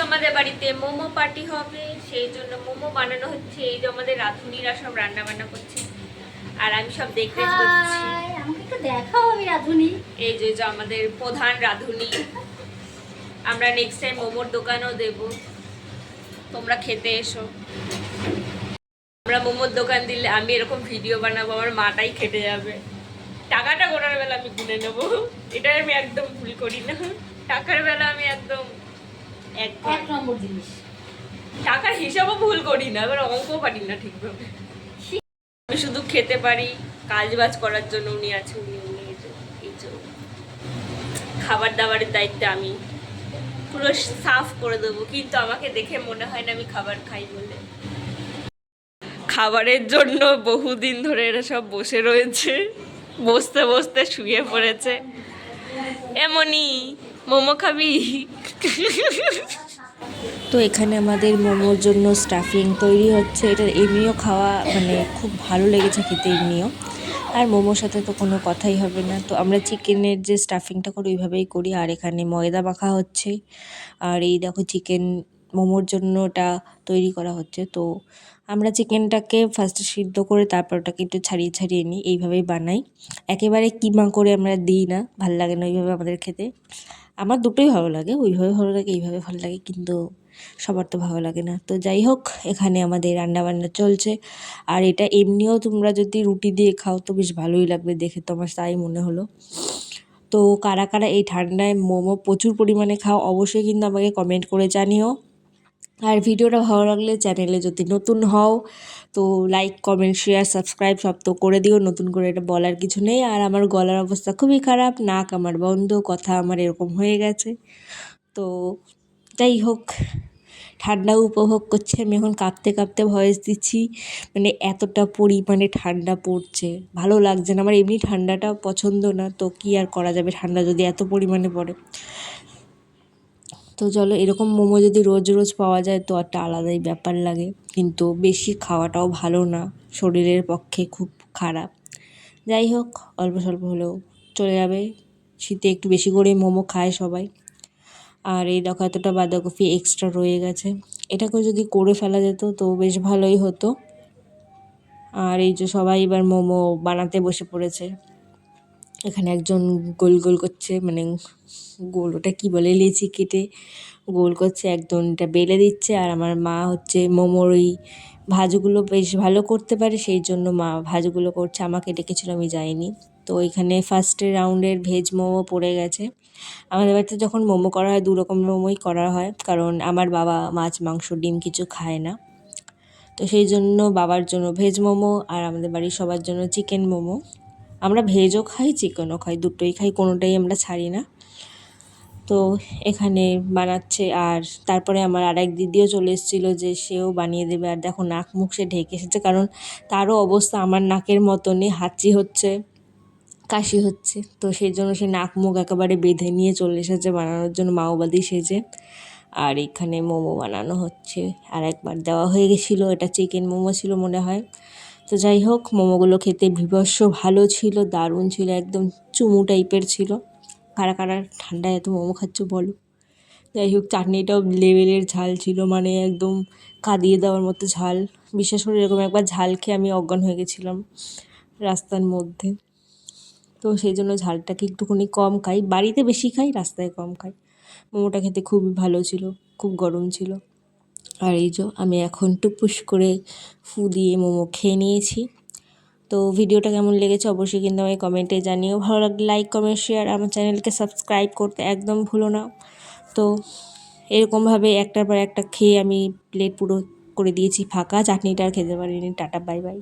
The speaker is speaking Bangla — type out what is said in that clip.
আমাদের বাড়িতে মোমো পার্টি হবে, সেই জন্য মোমো বানানো হচ্ছে। এই যে আমাদের রাঁধুনিরা সব রান্না বান্না করছে আর আমি সব দেখতে করছি। আমাকে একটু দেখাও, আমি রাঁধুনি। এই যে আমাদের প্রধান রাঁধুনি। আমরা নেক্সট টাইম মোমোর দোকানও দেব, তোমরা খেতে এসো। আমরা মোমোর দোকান দিলে আমি এরকম ভিডিও বানাবো, আমার মাটাই খেটে যাবে। টাকাটা গোনার বেলা আমি গুনে নেবো, এটা আমি একদম ভুল করি না। টাকার বেলা আমি একদম এক নম্বর জিনিস। টাকার হিসাবও ভুল করি না, এবার অঙ্কও পারি না ঠিকভাবে। আমি শুধু খেতে পারি, কাজ বাজ করার জন্য উনি আছে। উনি এই যে খাবার দাবারের দায়িত্বে আমি পুরো সাফ করে দেবো, কিন্তু আমাকে দেখে মনে হয় না আমি খাবার খাই বলে। খাবারের জন্য বহুদিন ধরে এরা সব বসে রয়েছে, বসতে বসতে শুয়ে পড়েছে। এমনই মোমো খাবি? তো এখানে আমাদের মোমোর জন্য স্টাফিং তৈরি হচ্ছে। এটা এমনিও খাওয়া মানে খুব ভালো লেগেছে খেতে এমনিও, আর মোমোর সাথে তো কোনো কথাই হবে না। তো আমরা চিকেনের যে স্টাফিংটা করি ওইভাবেই করি। আর এখানে ময়দা মাখা হচ্ছে, আর এই দেখো চিকেন মোমোর জন্য ওটা তৈরি করা হচ্ছে। তো আমরা চিকেনটাকে ফার্স্টে সিদ্ধ করে তারপর ওটাকে একটু ছাড়িয়ে ছাড়িয়ে নিই, এইভাবেই বানাই। একেবারে কিমা করে আমরা দিই না, ভাল লাগে না ওইভাবে আমাদের খেতে। আমার দুটোই ভালো লাগে, ওইভাবে ভালো লাগে, এইভাবে ভালো লাগে, কিন্তু সবার তো ভালো লাগে না। তো যাই হোক, এখানে আমাদের রান্নাবান্না চলছে। আর এটা এমনিও তোমরা যদি রুটি দিয়ে খাও তো বেশ ভালোই লাগবে দেখে, তো আমার তাই মনে হলো। তো কারা কারা এই ঠান্ডায় মোমো প্রচুর পরিমাণে খাও অবশ্যই কিন্তু আমাকে কমেন্ট করে জানিও। আর ভিডিওটা ভালো লাগলে চ্যানেলে যদি নতুন হও তো লাইক কমেন্ট শেয়ার সাবস্ক্রাইব সব তো করে দিও, নতুন করে এটা বলার কিছু নেই। আর আমার গলার অবস্থা খুবই খারাপ, নাক আমার বন্ধ, কথা আমার এরকম হয়ে গেছে। তো যাই হোক, ঠান্ডা উপভোগ করছি আমি এখন, কাঁপতে কাঁপতে ভয়েস দিচ্ছি, মানে এতটা পরিমাণে ঠান্ডা পড়ছে, ভালো লাগছে না। আমার এমনি ঠান্ডাটা পছন্দ না, তো কী আর করা যাবে, ঠান্ডা যদি এত পরিমাণে পড়ে। তো চলো, এরকম মোমো যদি রোজ রোজ পাওয়া যায় তো একটা আলাদাই ব্যাপার লাগে, কিন্তু বেশি খাওয়াটাও ভালো না, শরীরের পক্ষে খুব খারাপ। যাই হোক, অল্প স্বল্প হলেও চলে যাবে, শীতে একটু বেশি করে মোমো খায় সবাই। আর এই দেখো এতটা বাঁধাকপি এক্সট্রা রয়ে গেছে, এটাকেও যদি করে ফেলা যেত তো বেশ ভালোই হতো। আর এই যে সবাই এবার মোমো বানাতে বসে পড়েছে। এখানে একজন গোল গোল করছে, মানে গোল ওটা কী বলে, লেচি কেটে গোল করছে, একজন এটা বেলে দিচ্ছে। আর আমার মা হচ্ছে মোমোর ওই ভাজগুলো বেশ ভালো করতে পারে, সেই জন্য মা ভাজগুলো করছে, আমাকে ডেকেছিল আমি যাইনি। তো এখানে ফার্স্টের রাউন্ডের ভেজ মোমো পড়ে গেছে। আমাদের বাড়িতে যখন মোমো করা হয় 2 রকম মোমোই করা হয়, কারণ আমার বাবা মাছ মাংস ডিম কিছু খায় না। তো সেই জন্য বাবার জন্য ভেজ মোমো আর আমাদের বাড়ির সবার জন্য চিকেন মোমো। আমরা ভেজও খাই চিকেনও খাই, দুটোই খাই, কোনোটাই আমরা ছাড়ি না। তো এখানে বানাচ্ছে, আর তারপরে আমার আরেক দিদিও চলে এসেছিলো যে সেও বানিয়ে দেবে। আর দেখো নাক মুখ সে ঢেকে এসেছে, কারণ তারও অবস্থা আমার নাকের মতনই, হাঁচি হচ্ছে কাশি হচ্ছে। তো সেই জন্য সে নাক মুখ একেবারে বেঁধে নিয়ে চলে এসেছে বানানোর জন্য, মাওবাদি সেজে। আর এখানে মোমো বানানো হচ্ছে, আর একবার দেওয়া হয়ে গেছিলো, এটা চিকেন মোমো ছিল মনে হয়। তো যাই হোক, মোমোগুলো খেতে বিভৎস ভালো ছিল, দারুণ ছিল, একদম চুমু টাইপের ছিল। কারা কারা ঠান্ডায় এত মোমো খাচ্ছ বলো। যাই হোক, চাটনিটাও লেভেলের ঝাল ছিল, মানে একদম কাঁদিয়ে দেওয়ার মতো ঝাল। বিশেষ করে এরকম একবার ঝাল খেয়ে আমি অজ্ঞান হয়ে গেছিলাম রাস্তার মধ্যে। তো সেই জন্য ঝালটাকে একটুখানি কম খাই, বাড়িতে বেশি খাই, রাস্তায় কম খাই। মোমোটা খেতে খুবই ভালো ছিল, খুব গরম ছিল। আর এই যে আমি এখন টুপুস করে ফু দিয়ে মোমো খেয়ে নিয়েছি। তো ভিডিওটা কেমন লেগেছে অবশ্যই কিন্তু আমাকে কমেন্টে জানিও। ভালো লাগলে লাইক কমেন্ট শেয়ার, আমার চ্যানেলকে সাবস্ক্রাইব করতে একদম ভুলো না। তো এরকমভাবে একটার পর একটা খেয়ে আমি প্লেট পুরো করে দিয়েছি ফাঁকা, চাটনিটা আর খেতে পারিনি। Tata, bye bye.